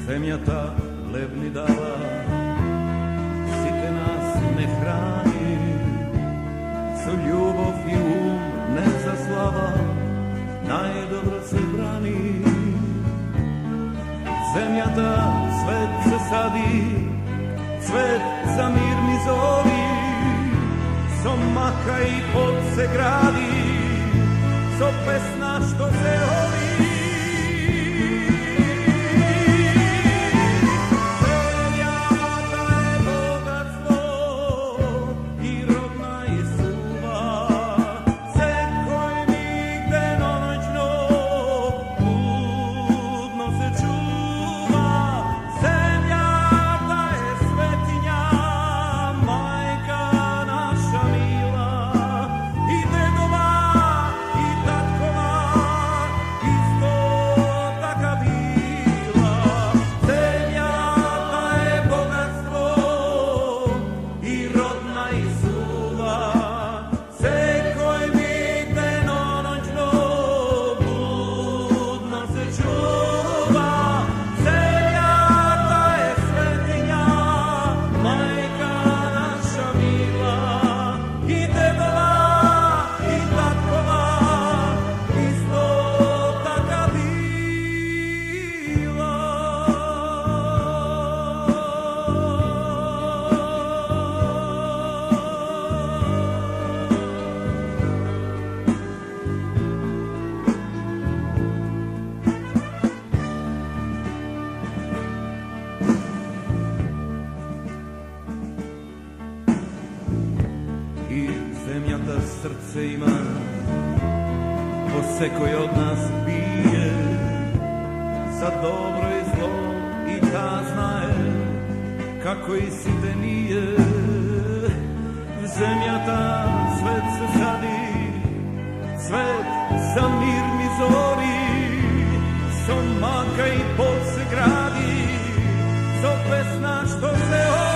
Zemlja ta lebni dala, site nas ne hrani, co ljubov i um ne zaslava, najdobro se brani. Zemlja ta svet se sadi, cvet za mir mi zori, so maka i pod se gradi, so pesna što se holi. Zemlja ta srce ima, po sekoj od nas bije, za dobro i zlo i ta znaje, kako i site nije. Zemlja ta svet se sadi, svet za mir mi zori, so maka i pod se gradi, so pesna što se